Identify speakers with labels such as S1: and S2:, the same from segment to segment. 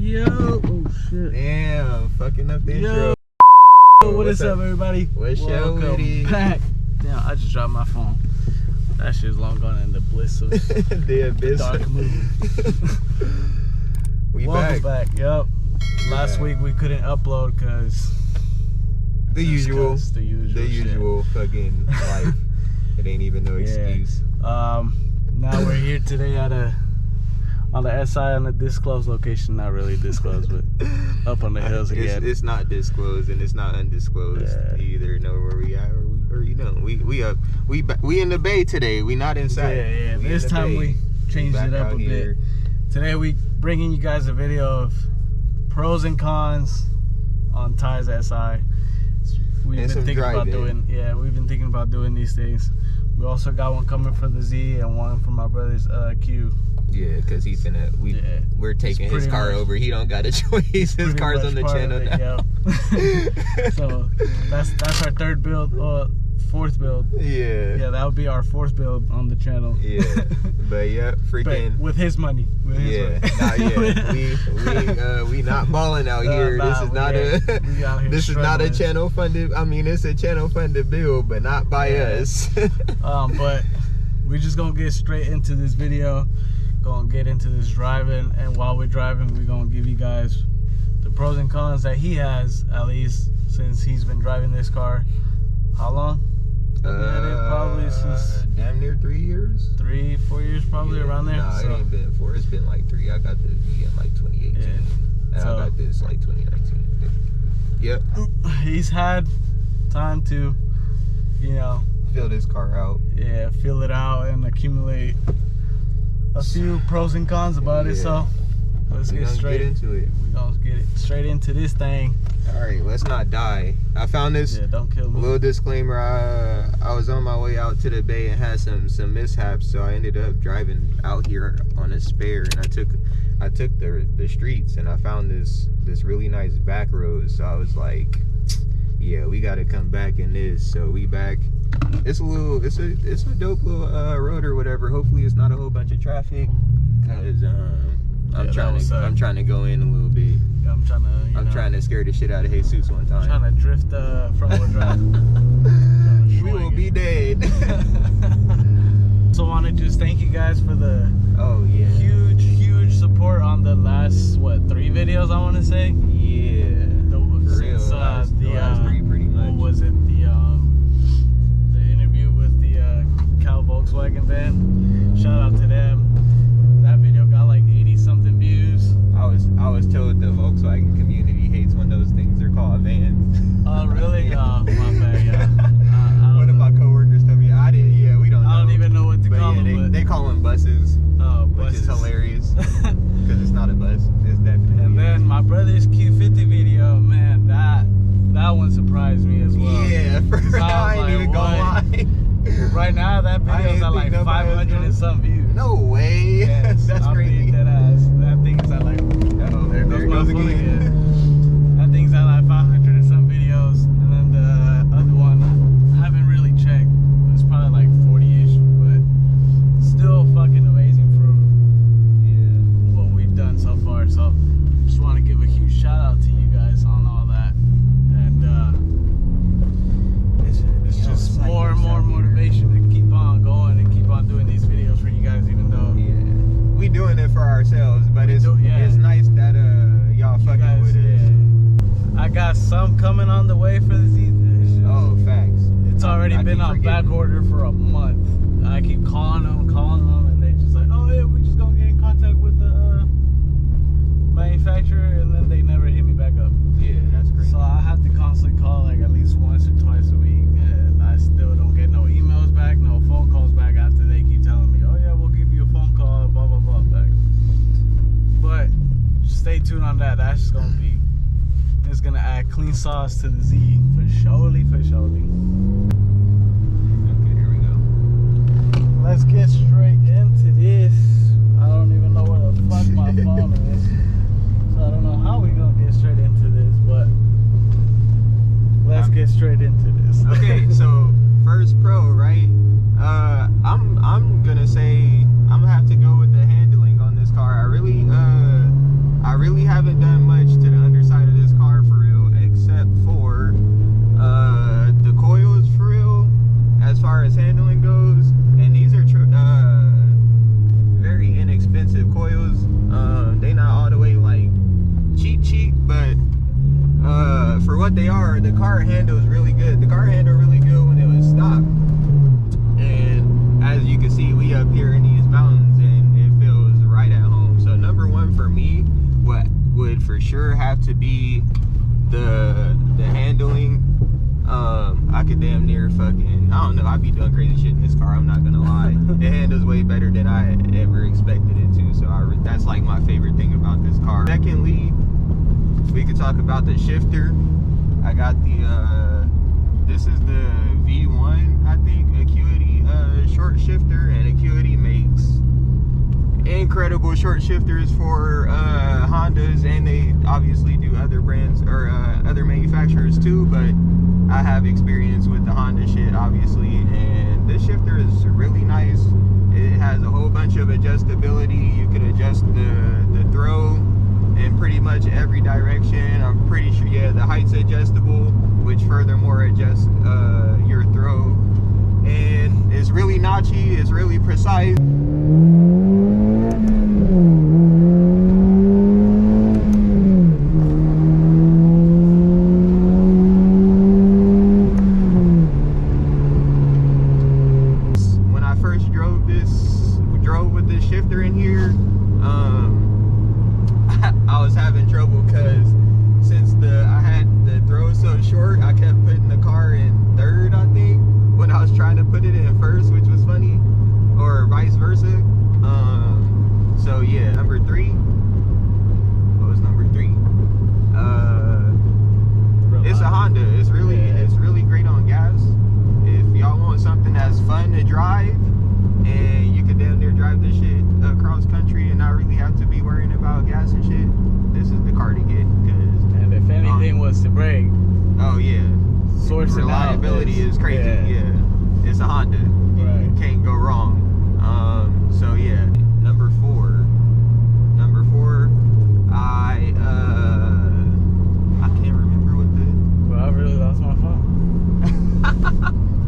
S1: Yo, oh shit.
S2: Damn, fucking up the intro.
S1: What is up, everybody?
S2: What's
S1: Welcome back. Damn, I just dropped my phone. That shit's long gone in the bliss of
S2: the abyss.
S1: Dark moon.
S2: Welcome
S1: back. Yep. Last week we couldn't upload because
S2: the usual fucking life. It ain't even no excuse.
S1: Now we're here today on the SI on the disclosed location. Not really disclosed, but up on the hills again.
S2: It's not disclosed and it's not undisclosed. You either know where we at or you know. We in the bay today. We not inside.
S1: Yeah. This time we changed it up a bit. Today we bringing you guys a video of pros and cons on Ty's SI. We've been thinking about doing these things. We also got one coming for the Z and one for my brother's Q.
S2: Yeah, because he's we're taking his car over. He don't got a choice. His car's on the channel now.
S1: So that's our third build, fourth build. Yeah, that would be our fourth build on the channel. Yeah,
S2: but yeah, freaking
S1: but with his money. We
S2: not balling out here. This is not a channel funded. I mean, it's a channel funded build, but not by us.
S1: But we just gonna get straight into this video. Gonna get into this driving, and while we're driving, we're gonna give you guys the pros and cons that he has, at least since he's been driving this car. How long? Probably since
S2: damn near 3 years.
S1: 3-4 years, probably around there.
S2: Nah, it ain't been 4. It's been like 3. I got the V in like 2018, and I got this like 2019. Yep.
S1: He's had time to,
S2: fill this car out. Yeah,
S1: fill it out and accumulate a few pros and cons about it. So let's get straight into it. We're gonna get straight into this thing.
S2: All right, let's not die. I found this
S1: don't kill me.
S2: Little disclaimer. I was on my way out to the bay and had some mishaps, so I ended up driving out here on a spare, and I took the streets, and I found this really nice back road. So I was like, yeah, we got to come back in this. So we back. It's a dope little road or whatever. Hopefully it's not a whole bunch of traffic, cause I'm trying to go in a little bit.
S1: Yeah, I'm trying to
S2: scare the shit out of Jesus one time.
S1: Trying to drift front wheel drive.
S2: We will be dead.
S1: So I want to just thank you guys for the huge support on the last 3 videos, I want to say.
S2: Yeah. For real.
S1: The last 3 pretty much. What was it? The interview with the Cal Volkswagen van. Shout out to them. That video got like 80-something views.
S2: I was told the Volkswagen community hates when those things are called vans.
S1: Oh really? Oh, my bad. Yeah.
S2: One of my coworkers told me I didn't. Yeah, we don't know.
S1: I don't even know what to call them.
S2: They call them buses.
S1: Oh,
S2: which is hilarious because it's not a bus. It's definitely.
S1: And then my brother's Q50 video, man, that one surprised me as well.
S2: Yeah, I ain't even gonna lie.
S1: Right now, that video's at like 500 and some views.
S2: No way.
S1: Yes,
S2: that's crazy.
S1: That thing is at like.
S2: Oh, there goes again.
S1: That thing's at like 500 and some videos, and then the other one I haven't really checked. It's probably like 40-ish, but still fucking amazing for what we've done so far. So just want to give a huge shout out to you guys on all that, and it's just more and more motivation to keep on going and keep on doing these videos for you guys, even though
S2: we doing it for ourselves, but it's nice that y'all fucking with us.
S1: I got some coming on the way for the Z.
S2: Oh, facts.
S1: It's already been on back order for a month. I keep calling them, and they just like, oh yeah, we're just gonna get in contact with the manufacturer, and then they never hit me back up.
S2: Yeah, that's crazy.
S1: So I have to constantly call like at least once or twice a week, and I still don't get no emails back, no phone calls back after they keep telling me, oh yeah, we'll give you a phone call, blah blah blah back. But stay tuned on that. That's just gonna be. It's gonna add clean sauce to the Z for surely.
S2: Okay, here we go.
S1: Let's get straight into this. I don't even know where the fuck my phone is, so I don't know how we gonna get straight into this, but let's get straight into this.
S2: Okay, so first pro, right? I'm gonna say I'm gonna have to go with the handling on this car. I really really haven't done much to the underside of this car for real, except for the coils for real, as far as handling goes. And these are very inexpensive coils. They not all the way like cheap, but for what they are, the car handles really good. The car handled really good when it was stock. And as you can see, we up here in these mountains and it feels right at home. So number one for me, what would for sure have to be the handling. I could damn near fucking, I don't know, I'd be doing crazy shit in this car, I'm not gonna lie. It handles way better than I ever expected it to, so that's like my favorite thing about this car. Secondly, we could talk about the shifter. I got the, this is the V1, I think, Acuity short shifter, and Acuity makes incredible short shifters for Hondas, and they obviously do other brands or other manufacturers too, but I have experience with the Honda shit obviously, and this shifter is really nice. It has a whole bunch of adjustability. You can adjust the throw in pretty much every direction. I'm pretty sure, yeah, the height's adjustable, which furthermore adjusts your throw, and it's really notchy, it's really precise. Drove with this shifter in here, I was having trouble because since I had the throw so short, I kept putting the car in third, I think, when I was trying to put it in first, which was funny, or vice versa. So yeah, number three. What was number three? It's a Honda. It's really great on gas. If y'all want something that's fun to drive, and you could damn near drive this shit across country and not really have to be worrying about gas and shit, this is the car to get.
S1: And if anything was to break,
S2: oh yeah, reliability is crazy. Yeah, it's a Honda.
S1: Right.
S2: You can't go wrong. So yeah, number four, I can't remember what the.
S1: Well, I really lost my phone.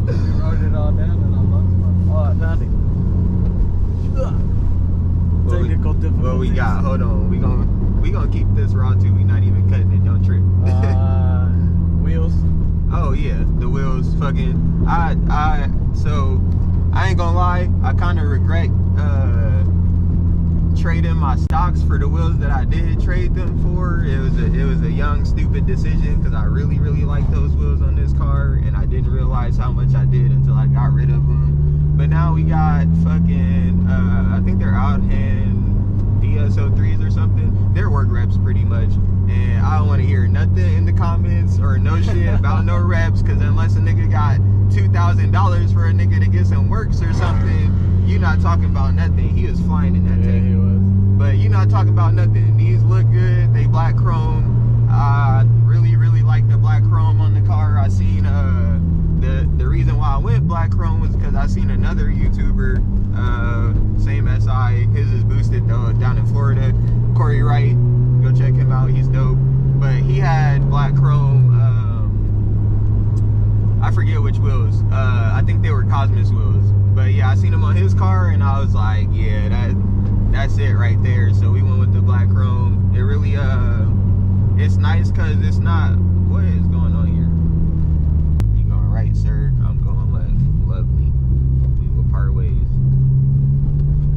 S1: You wrote it all down and I lost my phone. Oh, I found it. Technical difficulties.
S2: What we got? Hold on. We gonna keep this raw too. We not even cutting it. Don't trip.
S1: Wheels.
S2: Oh yeah, the wheels. Fucking. So I ain't gonna lie. I kind of regret trading my stocks for the wheels that I did trade them for. It was a young stupid decision because I really like those wheels on this car, and I didn't realize how much I did until I got rid of them. But now we got fucking I think they're out in DSO3s or something. They're work reps pretty much, and I don't want to hear nothing in the comments or no shit about no reps, because unless a nigga got $2,000 for a nigga to get some works or something, you not talking about nothing. He was flying in that tank.
S1: He was.
S2: But you not talking about nothing. These look good. They black chrome. I really like the black chrome on the car. I seen the reason why I went black chrome was because I seen another YouTuber, same SI. His is boosted though, down in Florida. Corey Wright. Go check him out. He's dope. But he had black chrome. I forget which wheels. I think they were Cosmos wheels. But yeah, I seen him on his car and I was like, yeah, that's it right there. So we went with the black chrome. It really it's nice because it's not, what is going on here? You going right, sir? I'm going left. Lovely. We will part ways.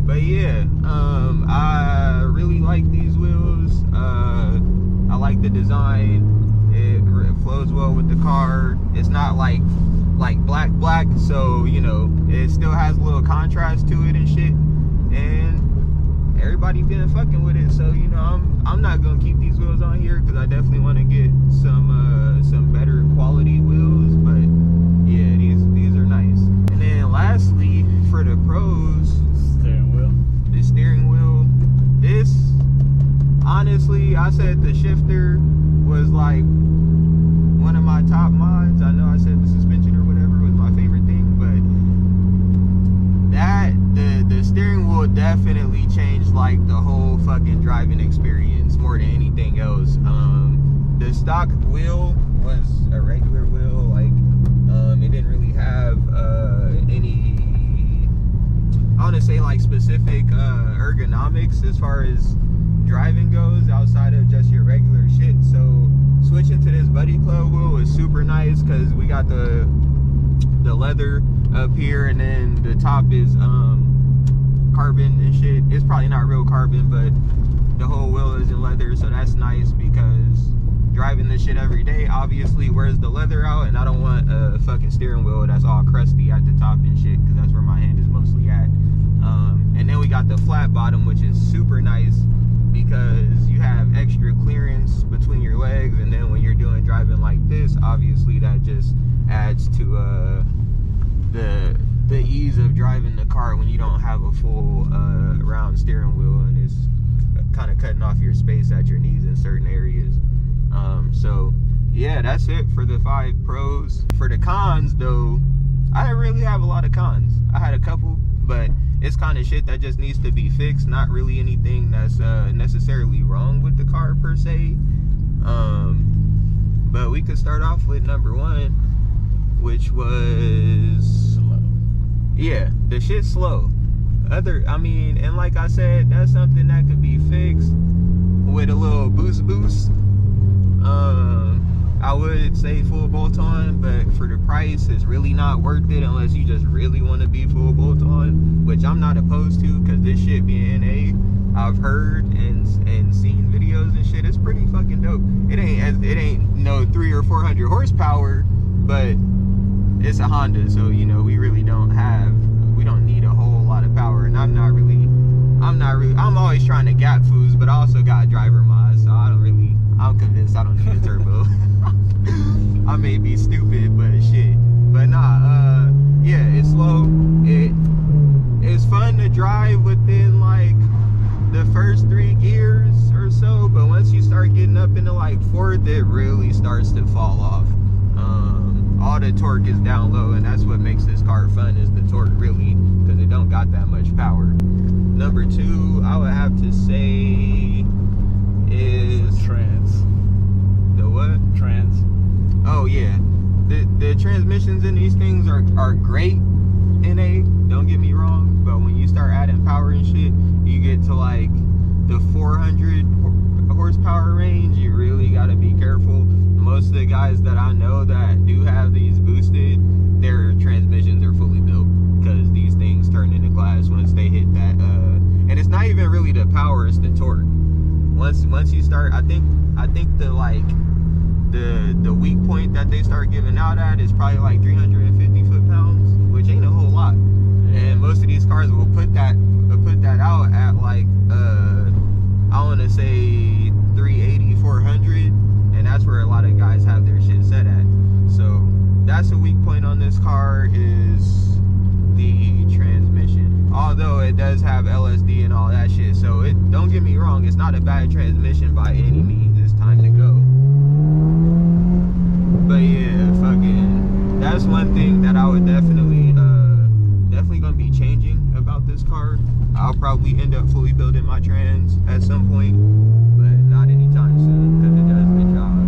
S2: But yeah, I really like these wheels. I like the design. It flows well with the car. It's not like black, so you know, it still has a little contrast to it and shit, and everybody been fucking with it. So you know, I'm not gonna keep these wheels on here because I definitely want to get some better quality wheels. But yeah, these are nice. And then lastly, for the pros, the steering wheel. This, honestly, I said the shifter was like one of my top mods. I know I said the suspension or whatever was my favorite thing, but the steering wheel definitely changed like the whole fucking driving experience more than everything else. The stock wheel was a regular wheel, like it didn't really have any, I want to say like specific ergonomics as far as driving goes outside of just your regular shit. So switching to this Buddy Club wheel was super nice because we got the leather up here, and then the top is carbon and shit. It's probably not real carbon, but the whole wheel is in leather, so that's nice because driving this shit every day obviously wears the leather out, and I don't want a fucking steering wheel that's all crusty at the top and shit, because that's where my hand is mostly at. And then we got the flat bottom, which is super nice because you have extra clearance between your legs, and then when you're doing driving like this, obviously that just adds to the ease of driving the car when you don't have a full round steering wheel and it's kind of cutting off your space at your knees in certain areas. So yeah, that's it for the 5 pros. For the cons though, I didn't really have a lot of cons. I had a couple, but it's kind of shit that just needs to be fixed, not really anything that's necessarily wrong with the car per se. But we could start off with number 1, which was
S1: Slow.
S2: Yeah, the shit's slow. I mean, and like I said, that's something that could be fixed with a little boost. I would say full bolt-on, but for the price, it's really not worth it unless you just really want to be full bolt-on, which I'm not opposed to, because this shit being NA, I've heard and seen videos and shit. It's pretty fucking dope. It ain't no 300 or 400 horsepower, but it's a Honda, so you know we don't need a whole lot of power. And I'm always trying to gap foods, but I also got driver mods, so I'm convinced I don't need a turbo. I may be stupid, but shit. But nah, yeah, it's slow. It's fun to drive within like the first 3 gears or so, but once you start getting up into like 4th, it really starts to fall off. All the torque is down low, and that's what makes this car fun, is the torque, really, because it don't got that much power. Number 2, I would have to say is
S1: Trans.
S2: the what?
S1: Trans.
S2: Oh yeah, the transmissions in these things are great in A, don't get me wrong, but when you start adding power and shit, you get to like the 400 horsepower range, you really got to be careful. Most of the guys that I know that do have these boosted, their transmissions are fully built, because these things turn into glass once they hit that and it's not even really the power, it's the torque. Once you start, I think the like the weak point that they start giving out at is probably like 350 foot-pounds, which ain't a whole lot. And most of these cars will put that out at like I want to say 380, 400, and that's where a lot of guys have their shit set at. So that's a weak point on this car, is the transmission. Although it does have LSD and all that shit, so don't get me wrong, it's not a bad transmission by any means. It's time to go. But yeah, fucking, that's one thing that I would definitely gonna be changing about this car. I'll probably end up fully building my trans at some point, but not anytime soon, because it does the job.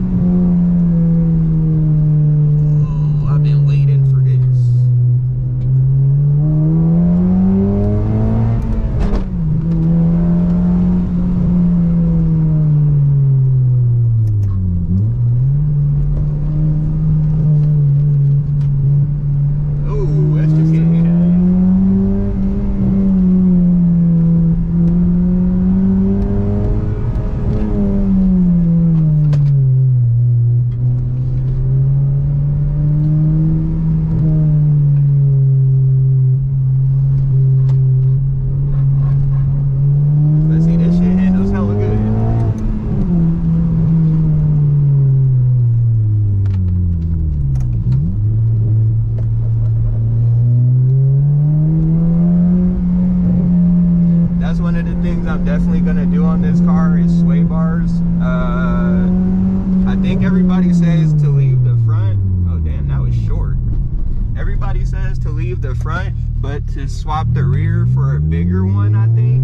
S2: Oh, I've been waiting for this. Definitely gonna do on this car is sway bars. I think everybody says to leave the front. Oh damn, that was short. Everybody says to leave the front, but to swap the rear for a bigger one, I think,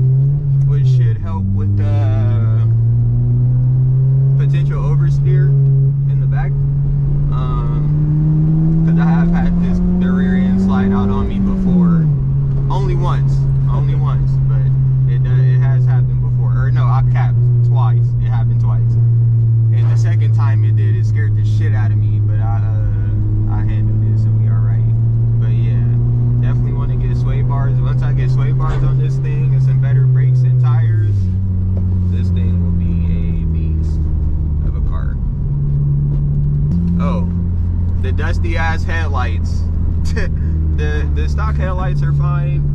S2: which should help with shit scared the shit out of me, but I handled it, so we all right. But yeah, definitely want to get sway bars. Once I get sway bars on this thing and some better brakes and tires, this thing will be a beast of a car. Oh, the dusty ass headlights. the stock headlights are fine.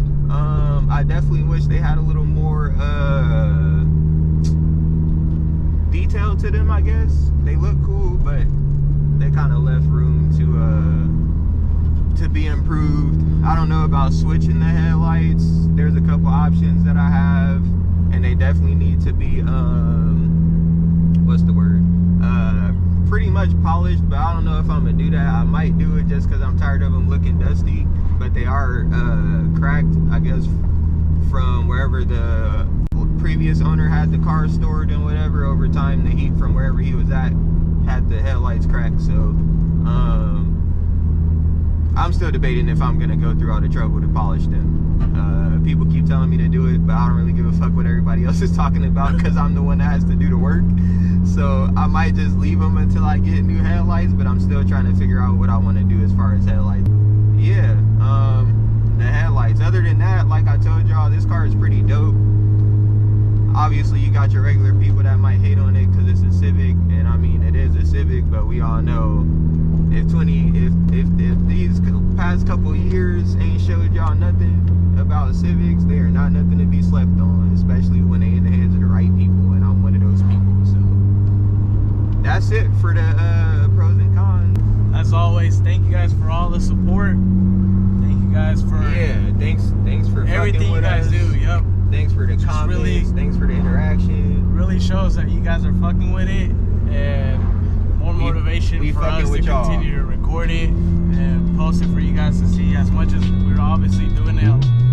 S2: I definitely wish they had a little more detail to them, I guess. They look cool, but they kind of left room to be improved. I don't know about switching the headlights. There's a couple options that I have, and they definitely need to be what's the word? Pretty much polished, but I don't know if I'm gonna do that. I might do it just because I'm tired of them looking dusty, but they are cracked, I guess, from wherever the previous owner had the car stored and whatever. Over time, the heat from wherever he was at had the headlights cracked. So I'm still debating if I'm gonna go through all the trouble to polish them. People keep telling me to do it, but I don't really give a fuck what everybody else is talking about because I'm the one that has to do the work. So I might just leave them until I get new headlights, but I'm still trying to figure out what I want to do as far as headlights. Yeah, the headlights. Other than that, like I told y'all, this car is pretty dope. Obviously, you got your regular people that might hate on it because it's a Civic, and I mean, it is a Civic, but we all know if these past couple years ain't showed y'all nothing about Civics, they are not nothing to be slept on, especially when they in the hands of the right people, and I'm one of those people. So that's it for the pros and cons.
S1: As always, thank you guys for all the support. Thank you guys for
S2: thanks for
S1: everything you guys do. Yep.
S2: Thanks for the comments. Thanks for the interaction.
S1: Really shows that you guys are fucking with it, and more motivation for us to continue to record it and post it for you guys to see. As much as we're obviously doing it